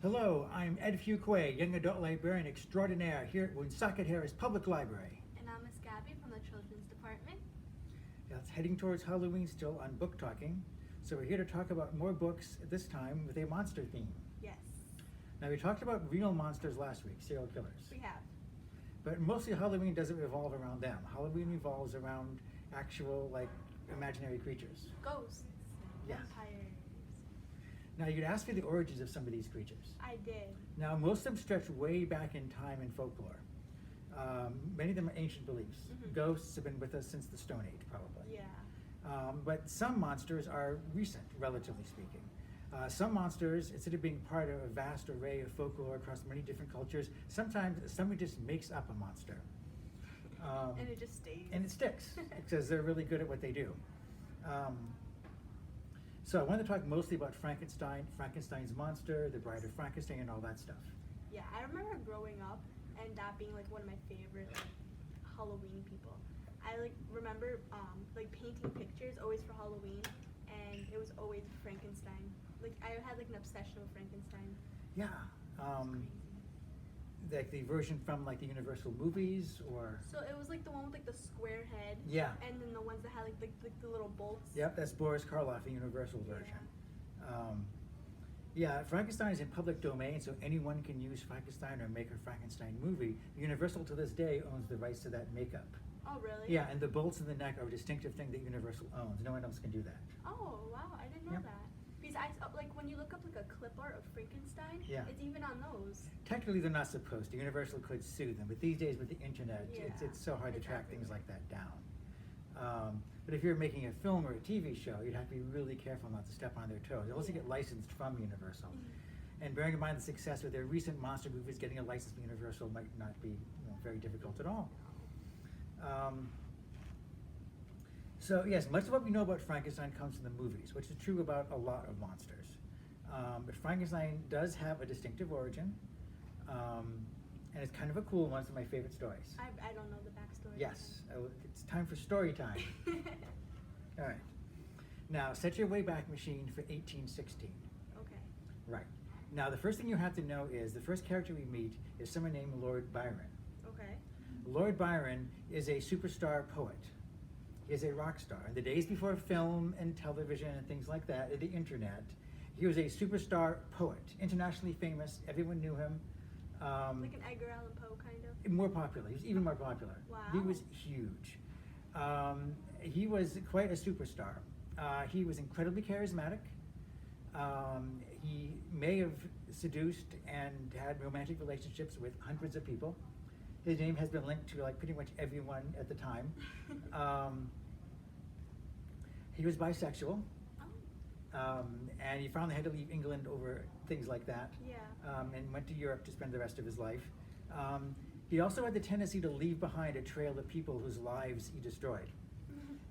Hello, I'm Ed Fuquay, Young Adult Librarian Extraordinaire here at Woonsocket Harris Public Library. And I'm Miss Gabby from the Children's Department. It's heading towards Halloween still on Booktalking, so we're here to talk about more books, this time with a monster theme. Yes, Now we talked about real monsters last week, serial killers. we have. But mostly Halloween doesn't revolve around them. Halloween revolves around actual, imaginary creatures. Ghosts, Yes. vampires. Now you'd ask me the origins of some of these creatures. I did. Now most of them stretch way back in time in folklore. Many of them are ancient beliefs. Mhm. Ghosts have been with us since the Stone Age, probably. Yeah. But some monsters are recent, relatively speaking. Some monsters, instead of being part of a vast array of folklore across many different cultures, sometimes somebody just makes up a monster. And it just stays. And it sticks, because they're really good at what they do. So I want to talk mostly about Frankenstein, Frankenstein's monster, the Bride of Frankenstein, and all that stuff. Yeah, I remember growing up and that being like one of my favorite Halloween people. I remember painting pictures always for Halloween, and it was always Frankenstein. I had an obsession with Frankenstein. Yeah. Crazy. Like the version from the Universal movies, or So it was the one with the square head. Yeah. And then the ones that had the little bolts. yep, that's Boris Karloff, the Universal version. Yeah, Frankenstein is in public domain, so anyone can use Frankenstein or make a Frankenstein movie. Universal to this day owns the rights to that makeup. Oh really? Yeah, and the bolts in the neck are a distinctive thing that Universal owns. No one else can do that. Oh wow, I didn't know Yep. that. Because when you look up a clip art of Frankenstein, Yeah. it's even on those. Technically, they're not supposed to. Universal could sue them, but these days with the internet, Yeah, it's so hard to track exactly. things like that down. But if you're making a film or a TV show, you'd have to be really careful not to step on their toes. Unless you Yeah. get licensed from Universal. Mhm. And bearing in mind the success of their recent monster movies, getting a license from Universal might not be very difficult at all. So yes, much of what we know about Frankenstein comes from the movies, which is true about a lot of monsters. But Frankenstein does have a distinctive origin, and it's kind of a cool one. It's one of my favorite stories. I don't know the backstory. Yes, it's time for story time. All right. Now, set your Wayback Machine for 1816. Okay. Right. Now, the first thing you have to know is the first character we meet is someone named Lord Byron. Okay. Lord Byron is a superstar poet. He is a rock star. In the days before film and television and things like that, and the internet, he was a superstar poet, internationally famous. Everyone knew him. Like an Edgar Allan Poe kind of. More popular. He was even more popular. Wow. He was huge. He was quite a superstar. He was incredibly charismatic. He may have seduced and had romantic relationships with hundreds of people. His name has been linked to pretty much everyone at the time. He was bisexual, Oh. and he finally had to leave England over things like that, Yeah. and went to Europe to spend the rest of his life. He also had the tendency to leave behind a trail of people whose lives he destroyed.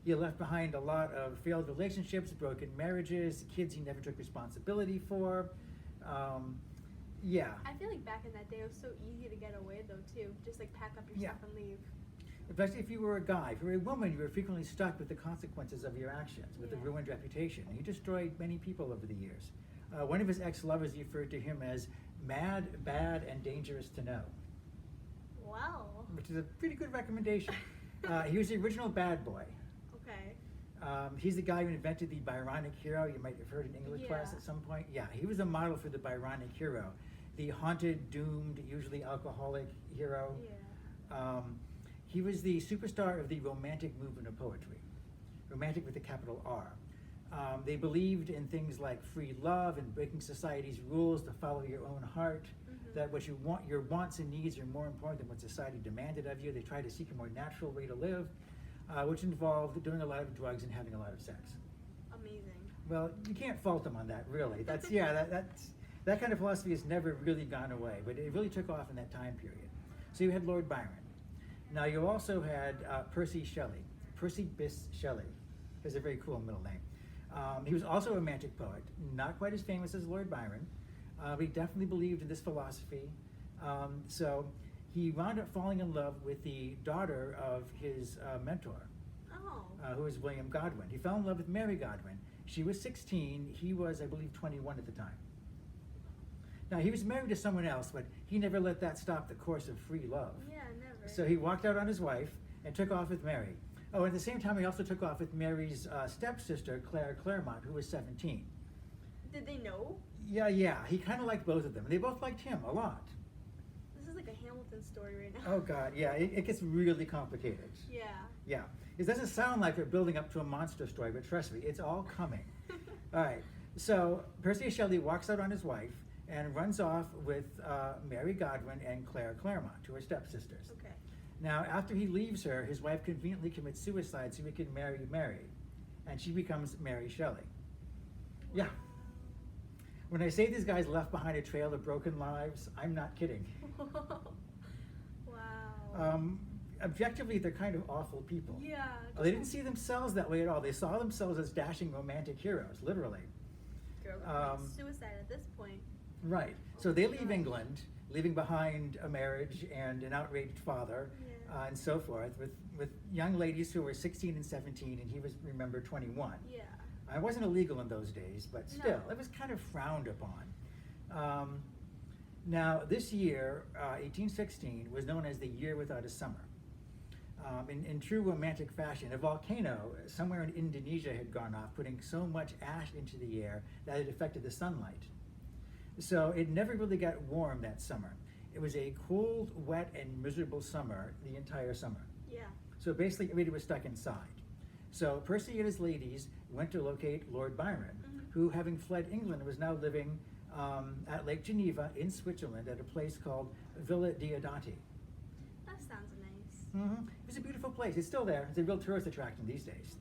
He left behind a lot of failed relationships, broken marriages, kids he never took responsibility for. Yeah. I feel like back in that day it was so easy to get away though too. Just pack up your Yeah. stuff and leave. Especially if you were a guy. If you were a woman, you were frequently stuck with the consequences of your actions, with the Yeah. ruined reputation. He destroyed many people over the years. One of his ex-lovers referred to him as mad, bad, and dangerous to know, Wow. which is a pretty good recommendation. He was the original bad boy. Okay. He's the guy who invented the Byronic hero. You might have heard in English class Yeah. at some point. Yeah, he was the model for the Byronic hero, the haunted, doomed, usually alcoholic hero. Yeah. He was the superstar of the Romantic movement of poetry, romantic with a capital R. They believed in things like free love and breaking society's rules to follow your own heart, Mhm. that what you want, your wants and needs are more important than what society demanded of you. They tried to seek a more natural way to live, which involved doing a lot of drugs and having a lot of sex. Amazing. Well, you can't fault them on that, really. That's that kind of philosophy has never really gone away, but it really took off in that time period. So you had Lord Byron. Now you also had Percy Shelley, Percy Bysshe Shelley. Has a very cool middle name. He was also a romantic poet, not quite as famous as Lord Byron, but he definitely believed in this philosophy. So he wound up falling in love with the daughter of his mentor, Oh. who was William Godwin. He fell in love with Mary Godwin. She was 16. He was, I believe, 21 at the time. Now, he was married to someone else, but he never let that stop the course of free love. Yeah, never. So he walked out on his wife and took off with Mary. Oh, at the same time, he also took off with Mary's stepsister, Claire Claremont, who was 17. Did they know? Yeah. He kind of liked both of them. They both liked him a lot. This is like a Hamilton story right now. Oh, God, yeah. It gets really complicated. Yeah. Yeah. It doesn't sound like we're building up to a monster story, but trust me, it's all coming. All right. So Percy Shelley walks out on his wife and runs off with Mary Godwin and Claire Claremont, who are stepsisters. Okay. Now, after he leaves her, his wife conveniently commits suicide so he can marry Mary, and she becomes Mary Shelley. Yeah. When I say these guys left behind a trail of broken lives, I'm not kidding. Wow. Objectively, they're kind of awful people. Yeah. They didn't see themselves that way at all. They saw themselves as dashing romantic heroes, literally. Girl, suicide at this point. Right. So they leave England, leaving behind a marriage and an outraged father, Yeah. and so forth, with young ladies who were 16 and 17, and he was, remember, 21. Yeah. It wasn't illegal in those days, but still, No. it was kind of frowned upon. Now, this year, 1816, was known as the Year Without a Summer. In true romantic fashion, a volcano somewhere in Indonesia had gone off, putting so much ash into the air that it affected the sunlight. So it never really got warm that summer. It was a cold, wet, and miserable summer the entire summer. Yeah. So basically, everybody was stuck inside. So Percy and his ladies went to locate Lord Byron, who, having fled England, was now living at Lake Geneva in Switzerland at a place called Villa Diodati. That sounds nice. It was a beautiful place. It's still there. It's a real tourist attraction these days.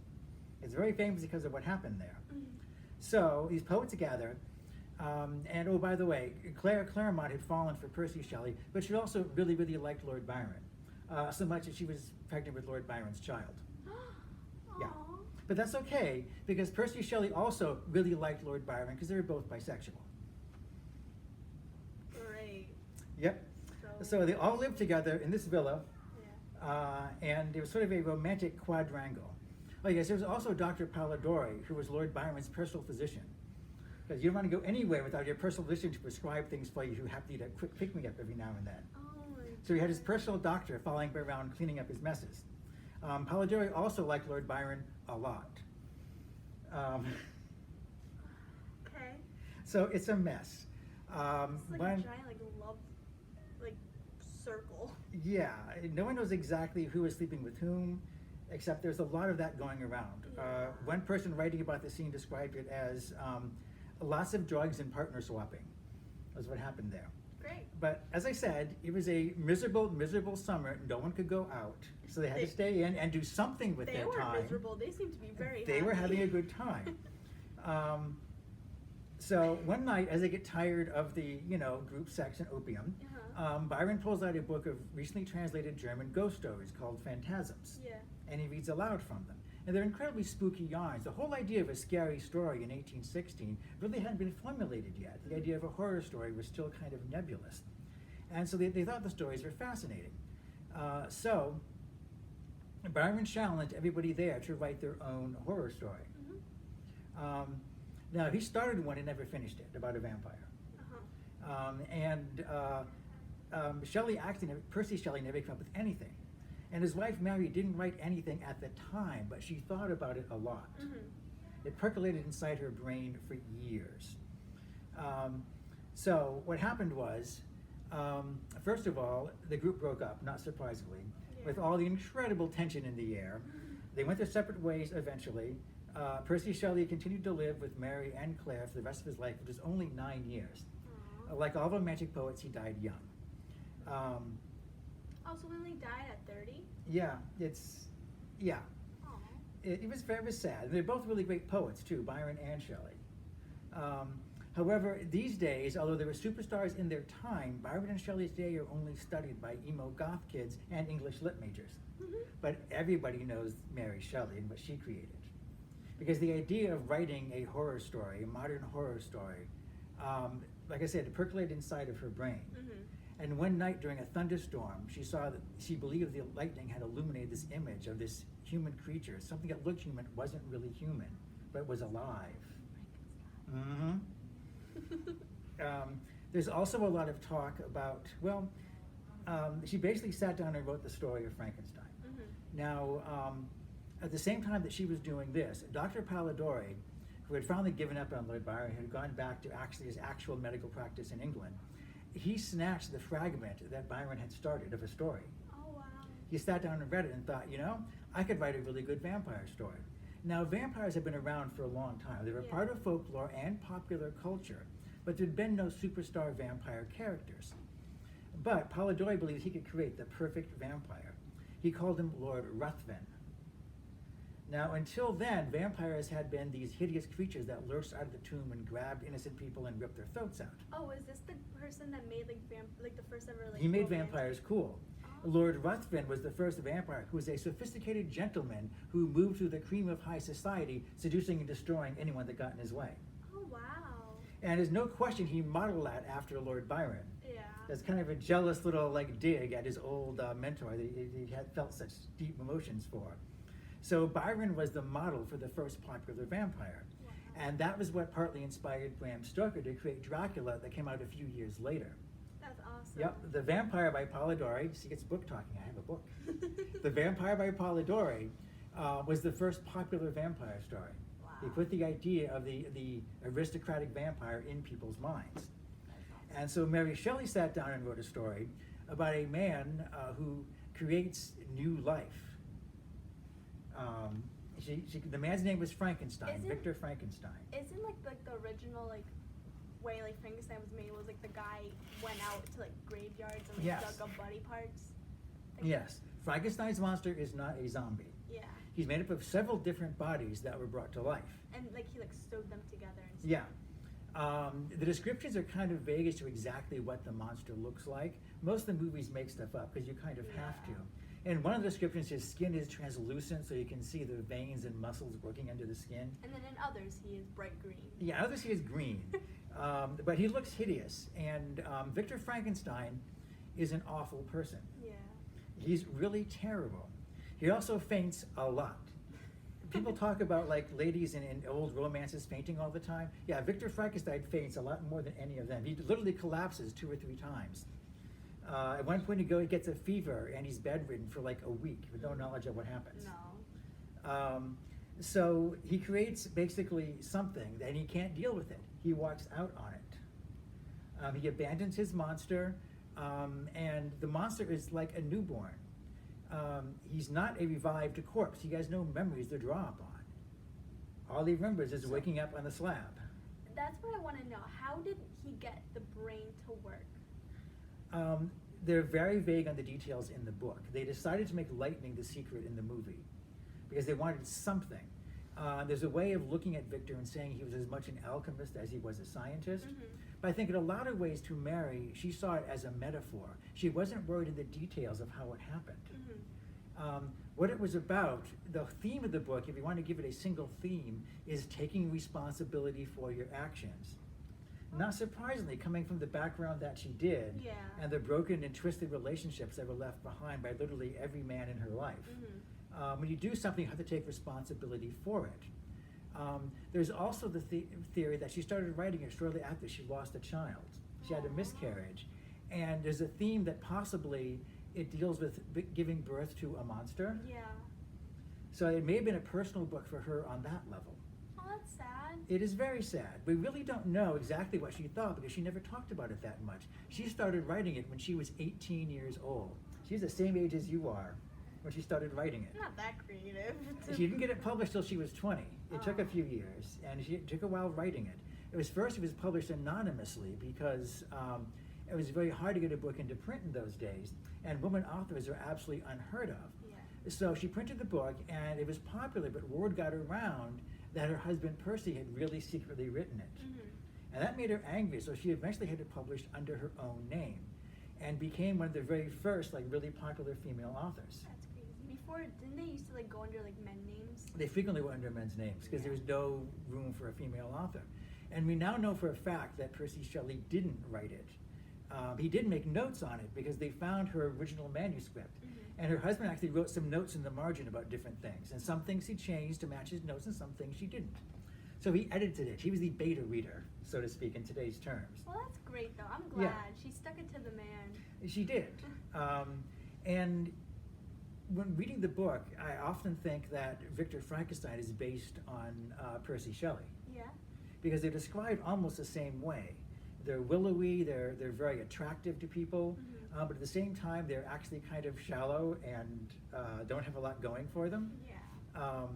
It's very famous because of what happened there. So these poets gather, and oh, by the way, Claire Claremont had fallen for Percy Shelley, but she also really, really liked Lord Byron, so much that she was pregnant with Lord Byron's child. Yeah. Aw. But that's okay, because Percy Shelley also really liked Lord Byron, because they were both bisexual. Great. Yep. So they all lived together in this villa, Yeah. and it was sort of a romantic quadrangle. Oh yes, there was also Dr. Polidori, who was Lord Byron's personal physician. Because you don't want to go anywhere without your personal physician to prescribe things for you who have to need a quick pick-me-up every now and then. Oh my So he had his personal doctor following him around cleaning up his messes. Polidori also liked Lord Byron a lot. Okay. So it's a mess. It's like a giant love circle. Yeah, no one knows exactly who is sleeping with whom, except there's a lot of that going around. Yeah. One person writing about the scene described it as lots of drugs and partner swapping. Was what happened there. Great. But as I said, it was a miserable, miserable summer. No one could go out, so they had to stay in and do something with They their were time. miserable. They seemed to be very They happy. were having a good time. So one night, as they get tired of the, group sex and opium, Byron pulls out a book of recently translated German ghost stories called Phantasms, Yeah. and he reads aloud from them. And they're incredibly spooky yarns. The whole idea of a scary story in 1816 really hadn't been formulated yet. The idea of a horror story was still kind of nebulous. And so they thought the stories were fascinating. So Byron challenged everybody there to write their own horror story. Now, he started one and never finished it, about a vampire. Percy Shelley never came up with anything. And his wife Mary didn't write anything at the time, but she thought about it a lot. It percolated inside her brain for years. So what happened was, first of all, the group broke up, not surprisingly, with all the incredible tension in the air. They went their separate ways eventually. Percy Shelley continued to live with Mary and Claire for the rest of his life, which was only 9 years. Like all romantic poets, he died young. So he only died at 30? Yeah. Aw. It was very sad. They're both really great poets too, Byron and Shelley. However, these days, although they were superstars in their time, Byron and Shelley's day are only studied by emo goth kids and English lit majors. But everybody knows Mary Shelley and what she created. Because the idea of writing a horror story, a modern horror story, like I said, it percolated inside of her brain. And one night during a thunderstorm, she believed the lightning had illuminated this image of this human creature, something that looked human, wasn't really human, but was alive. There's also a lot of talk about, well, she basically sat down and wrote the story of Frankenstein. Now, at the same time that she was doing this, Dr. Polidori, who had finally given up on Lord Byron, had gone back to actually his actual medical practice in England, he snatched the fragment that Byron had started of a story. Oh, wow. He sat down and read it and thought, I could write a really good vampire story. Now, vampires have been around for a long time. They were part of folklore and popular culture, but there'd been no superstar vampire characters. But Polidori believed he could create the perfect vampire. He called him Lord Ruthven. Now, until then, vampires had been these hideous creatures that lurched out of the tomb and grabbed innocent people and ripped their throats out. Oh, is this the person that made like the first ever like? He made romance? vampires cool. Oh. Lord Ruthven was the first vampire who was a sophisticated gentleman who moved through the cream of high society, seducing and destroying anyone that got in his way. Oh, wow. And there's no question he modeled that after Lord Byron. Yeah. That's kind of a jealous little dig at his old mentor that he had felt such deep emotions for. So Byron was the model for the first popular vampire. Wow. And that was what partly inspired Bram Stoker to create Dracula that came out a few years later. That's awesome. Yep, The Vampire by Polidori, see it's Booktalking, I have a book. The Vampire by Polidori was the first popular vampire story. Wow. He put the idea of the aristocratic vampire in people's minds. That's awesome. And so Mary Shelley sat down and wrote a story about a man who creates new life. The man's name was Frankenstein, Victor Frankenstein. Isn't like the original way Frankenstein was made was the guy went out to graveyards and Yes. dug up body parts? Yes, Frankenstein's monster is not a zombie. Yeah. He's made up of several different bodies that were brought to life. And he sewed them together and stuff. Yeah. The descriptions are kind of vague as to exactly what the monster looks like. Most of the movies make stuff up because you kind of have to. And one of the descriptions, his skin is translucent, so you can see the veins and muscles working under the skin. And then in others, he is bright green. Yeah, others he is green. But he looks hideous. And Victor Frankenstein is an awful person. Yeah. He's really terrible. He also faints a lot. People talk about ladies in old romances fainting all the time. Yeah, Victor Frankenstein faints a lot more than any of them. He literally collapses 2 or 3 times. At one point he gets a fever and he's bedridden for a week with no knowledge of what happens. No. So he creates basically something and he can't deal with it. He walks out on it. He abandons his monster, and the monster is like a newborn. He's not a revived corpse. He has no memories to draw upon. All he remembers is waking up on the slab. That's what I want to know. How did he get the brain to work? They're very vague on the details in the book. They decided to make lightning the secret in the movie because they wanted something. There's a way of looking at Victor and saying he was as much an alchemist as he was a scientist. Mm-hmm. But I think in a lot of ways to Mary, she saw it as a metaphor. She wasn't worried in the details of how it happened. Mm-hmm. What it was about, the theme of the book, if you want to give it a single theme, is taking responsibility for your actions. Not surprisingly, coming from the background that she did, Yeah. and the broken and twisted relationships that were left behind by literally every man in her life. Mm-hmm. When you do something, you have to take responsibility for it. There's also the theory that she started writing it shortly after she lost a child. She had a miscarriage. And there's a theme that possibly it deals with giving birth to a monster. Yeah. So it may have been a personal book for her on that level. Oh, that's sad. It is very sad. We really don't know exactly what she thought because she never talked about it that much. She started writing it when she was 18 years old. She's the same age as you are when she started writing it. Not that creative. She didn't get it published till she was 20. It took a few years, and it took a while writing it. It was published anonymously because it was very hard to get a book into print in those days, and women authors are absolutely unheard of. Yeah. So she printed the book, and it was popular, but word got around that her husband Percy had really secretly written it. Mm-hmm. And that made her angry, so she eventually had it published under her own name and became one of the very first really popular female authors. That's crazy. Before, didn't they used to go under men names? They frequently went under men's names because there was no room for a female author. And we now know for a fact that Percy Shelley didn't write it. He did make notes on it because they found her original manuscript. Mm-hmm. And her husband actually wrote some notes in the margin about different things. And some things he changed to match his notes and some things she didn't. So he edited it. He was the beta reader, so to speak, in today's terms. Well, that's great though. I'm glad Yeah. she stuck it to the man. She did. And when reading the book, I often think that Victor Frankenstein is based on Percy Shelley, Yeah. because they're described almost the same way. They're willowy, they're very attractive to people, but at the same time, they're actually kind of shallow and don't have a lot going for them. Yeah.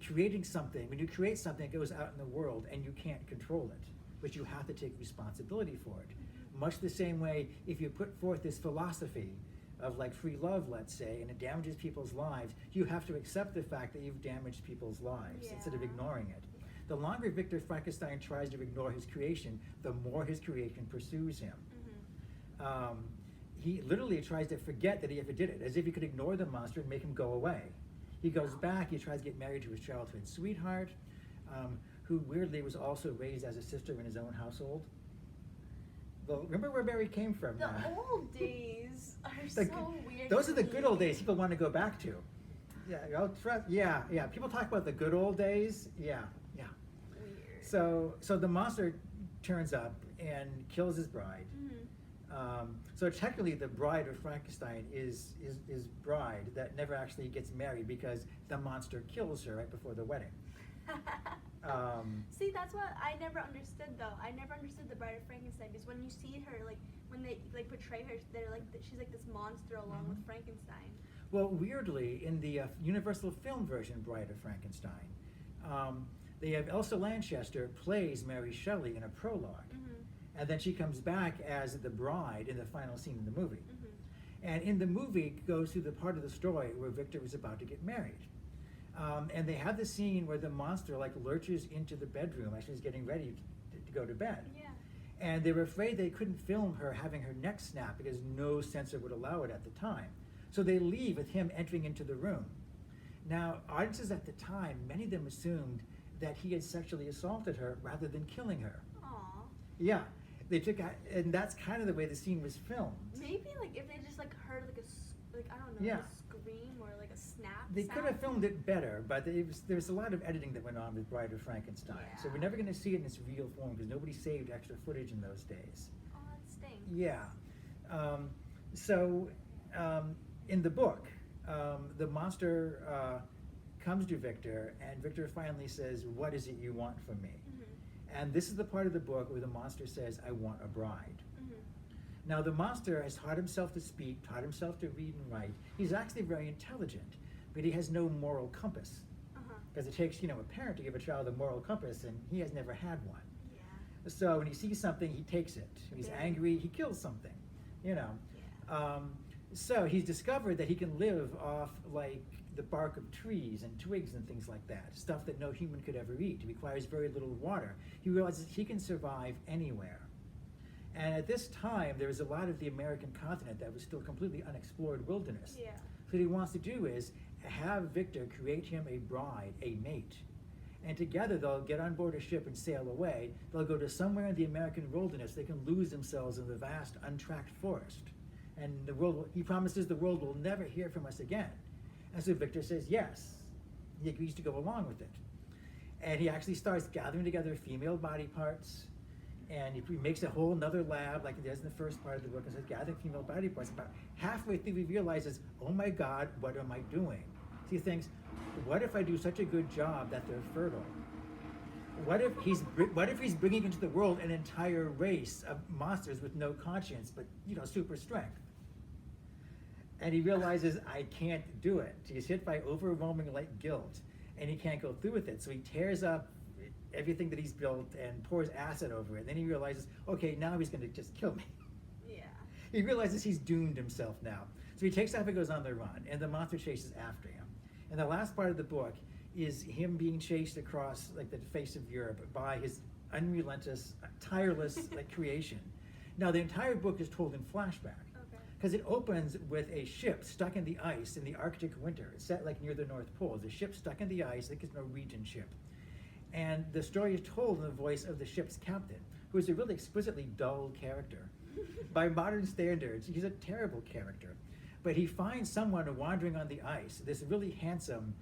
Creating something, when you create something, it goes out in the world and you can't control it, but you have to take responsibility for it. Much the same way, if you put forth this philosophy of like free love, let's say, and it damages people's lives, you have to accept the fact that you've damaged people's lives instead of Yeah. ignoring it. The longer Victor Frankenstein tries to ignore his creation, the more his creation pursues him. He literally tries to forget that he ever did it, as if he could ignore the monster and make him go away. He goes back, he tries to get married to his childhood sweetheart, who weirdly was also raised as a sister in his own household. Well, remember where Mary came from The now. old days are The- so weird. Those to are the me. good old days people want to go back to. Yeah. People talk about the good old days. Yeah. Weird. So the monster turns up and kills his bride. So technically, the bride of Frankenstein is bride that never actually gets married because the monster kills her right before the wedding. See, that's what I never understood though. I never understood the Bride of Frankenstein because when you see her, like when they like portray her, they're like she's like this monster along with Frankenstein. Well, weirdly, in the Universal film version, Bride of Frankenstein, they have Elsa Lanchester plays Mary Shelley in a prologue, and then she comes back as the bride in the final scene in the movie. And in the movie, it goes through the part of the story where Victor is about to get married. And they have the scene where the monster like lurches into the bedroom as she's getting ready to go to bed. Yeah. And they were afraid they couldn't film her having her neck snap because no censor would allow it at the time. So they leave with him entering into the room. Now, audiences at the time, many of them assumed that he had sexually assaulted her rather than killing her. Aw. Yeah, they took, and that's kind of the way the scene was filmed. Maybe like if they just like heard like like I don't know, Yeah. like a scream or like a snap. They could have sound. filmed it better, but there was a lot of editing that went on with Bride of Frankenstein. So we're Yeah. never going to see it in its real form because nobody saved extra footage in those days. Oh, that stinks. Yeah. In the book, the monster comes to Victor, and Victor finally says, "What is it you want from me?" And this is the part of the book where the monster says, "I want a bride." Now, the monster has taught himself to speak, taught himself to read and write. He's actually very intelligent, but he has no moral compass. Because it takes, a parent to give a child a moral compass, and he has never had one. Yeah. So when he sees something, he takes it. When he's Yeah. angry, he kills something, Yeah. So he's discovered that he can live off like the bark of trees and twigs and things like that, stuff that no human could ever eat. It requires very little water. He realizes he can survive anywhere. And at this time, there was a lot of the American continent that was still completely unexplored wilderness. Yeah. So what he wants to do is have Victor create him a bride, a mate. And together they'll get on board a ship and sail away. They'll go to somewhere in the American wilderness. They can lose themselves in the vast, untracked forest. And he promises the world will never hear from us again. And so Victor says yes. He agrees to go along with it. And he actually starts gathering together female body parts. And he makes a whole nother lab, like he does in the first part of the book, and says, gathering female body parts. About halfway through, he realizes, oh my God, what am I doing? So he thinks, what if I do such a good job that they're fertile? What if he's bringing into the world an entire race of monsters with no conscience, but super strength? And he realizes, I can't do it. He's hit by overwhelming guilt, and he can't go through with it. So he tears up everything that he's built and pours acid over it. And then he realizes, okay, now he's going to just kill me. Yeah. He realizes he's doomed himself now. So he takes off and goes on the run, and the monster chases after him. And the last part of the book is him being chased across the face of Europe by his unrelentless, tireless creation. Now the entire book is told in flashback. Because it opens with a ship stuck in the ice in the Arctic winter. It's set near the North Pole. The ship stuck in the ice, I think it's a Norwegian ship. And the story is told in the voice of the ship's captain, who is a really exquisitely dull character. By modern standards, he's a terrible character. But he finds someone wandering on the ice, this really handsome,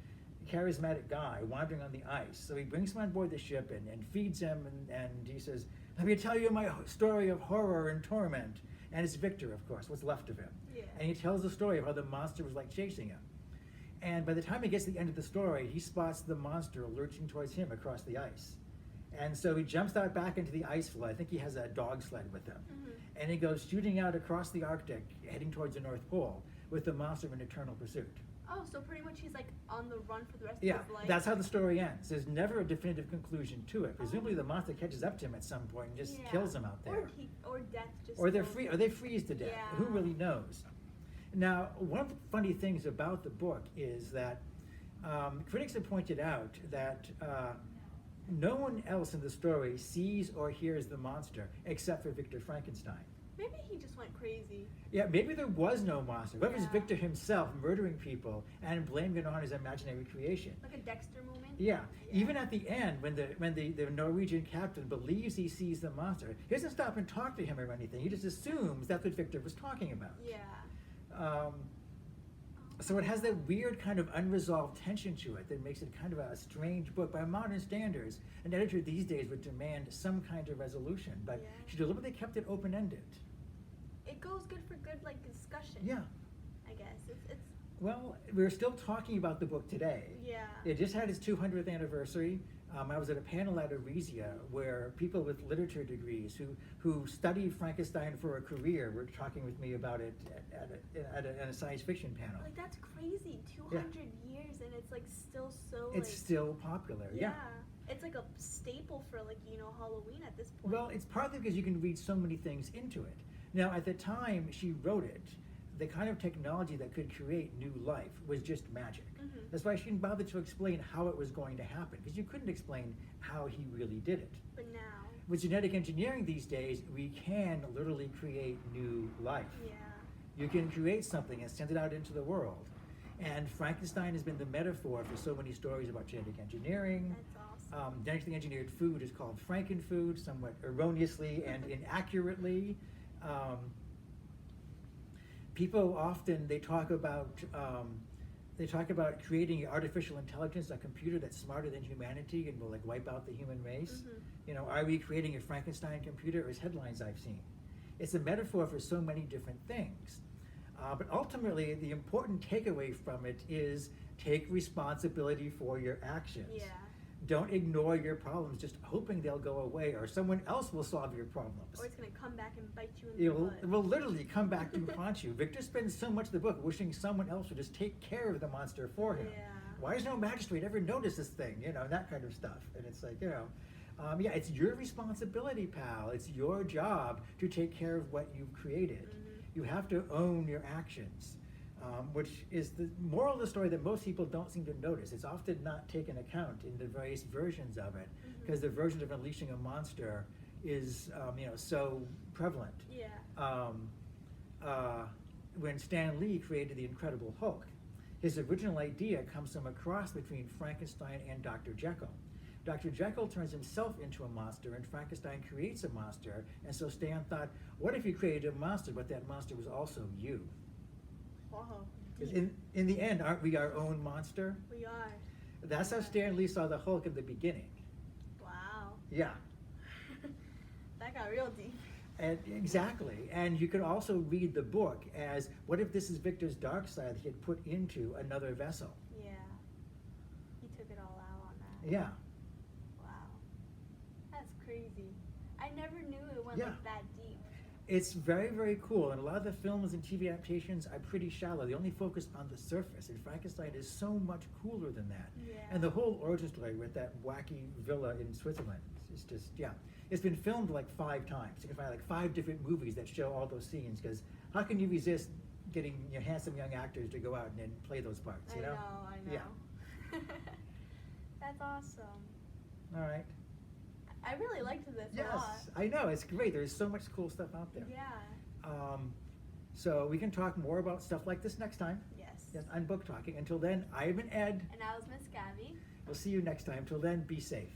charismatic guy wandering on the ice. So he brings him on board the ship and feeds him, and he says, "Let me tell you my story of horror and torment." And it's Victor, of course, what's left of him. Yeah. And he tells the story of how the monster was like chasing him. And by the time he gets to the end of the story, he spots the monster lurching towards him across the ice. And so he jumps out back into the ice floe. I think he has a dog sled with him. Mm-hmm. And he goes shooting out across the Arctic, heading towards the North Pole, with the monster in eternal pursuit. Oh, so pretty much he's like on the run for the rest Yeah, of his life. that's how the story ends. There's never a definitive conclusion to it. Presumably the monster catches up to him at some point and just kills him out there. Or death just. Or they kills him. freeze to death. Yeah. Who really knows? Now, one of the funny things about the book is that critics have pointed out that no one else in the story sees or hears the monster except for Victor Frankenstein. Maybe he just went crazy. Yeah, maybe there was no monster. What if it's Yeah. Victor himself murdering people and blaming it on his imaginary creation? Like a Dexter moment. Yeah. Even at the end, when the Norwegian captain believes he sees the monster, he doesn't stop and talk to him or anything. He just assumes that's what Victor was talking about. Yeah. So it has that weird kind of unresolved tension to it that makes it kind of a strange book. By modern standards, an editor these days would demand some kind of resolution, but Yeah. she deliberately kept it open-ended. It goes good for good like discussion. Yeah. I guess it's. Well, we're still talking about the book today. Yeah. It just had its 200th anniversary. I was at a panel at Aresia where people with literature degrees who studied Frankenstein for a career were talking with me about it at a science fiction panel. Like that's crazy. 200 years and it's like still so. It's like, still popular. Yeah. It's like a staple for like Halloween at this point. Well, it's partly because you can read so many things into it. Now, at the time she wrote it, the kind of technology that could create new life was just magic. Mm-hmm. That's why she didn't bother to explain how it was going to happen, because you couldn't explain how he really did it. But now. With genetic engineering these days, we can literally create new life. Yeah. You can create something and send it out into the world. And Frankenstein has been the metaphor for so many stories about genetic engineering. That's awesome. Genetically engineered food is called Frankenfood, somewhat erroneously and inaccurately. People often they talk about creating artificial intelligence, a computer that's smarter than humanity and will like wipe out the human race. Mm-hmm. Are we creating a Frankenstein computer? As headlines I've seen, it's a metaphor for so many different things. But ultimately, the important takeaway from it is take responsibility for your actions. Yeah. Don't ignore your problems, just hoping they'll go away or someone else will solve your problems. Or it's gonna come back and bite you in It the butt. will literally come back to haunt you. Victor spends so much of the book wishing someone else would just take care of the monster for him. Yeah. Why does no magistrate ever notice this thing? That kind of stuff. And it's like, it's your responsibility, pal. It's your job to take care of what you've created. Mm-hmm. You have to own your actions, which is the moral of the story that most people don't seem to notice. It's often not taken account in the various versions of it, because the version of unleashing a monster is, so prevalent. Yeah. When Stan Lee created the Incredible Hulk, his original idea comes from a cross between Frankenstein and Dr. Jekyll. Dr. Jekyll turns himself into a monster, and Frankenstein creates a monster, and so Stan thought, what if you created a monster, but that monster was also you? Wow. 'Cause in the end, aren't we our own monster? We are. That's how Stan Lee saw the Hulk in the beginning. Wow. Yeah. That got real deep. And exactly. And you could also read the book as, what if this is Victor's dark side that he had put into another vessel? Yeah. He took it all out on that. Yeah. Wow. That's crazy. I never knew it went Yeah. like that deep. It's very, very cool. And a lot of the films and TV adaptations are pretty shallow. They only focus on the surface. And Frankenstein is so much cooler than that. Yeah. And the whole origin story with that wacky villa in Switzerland is just, It's been filmed like 5 times. You can find like 5 different movies that show all those scenes, because how can you resist getting handsome young actors to go out and play those parts, I know. Yeah. That's awesome. All right. I really liked this a lot. Yes, I know. It's great. There's so much cool stuff out there. Yeah. So we can talk more about stuff like this next time. Yes. On Book Talking. Until then, I've been Ed. And I was Miss Gabby. We'll see you next time. Till then, be safe.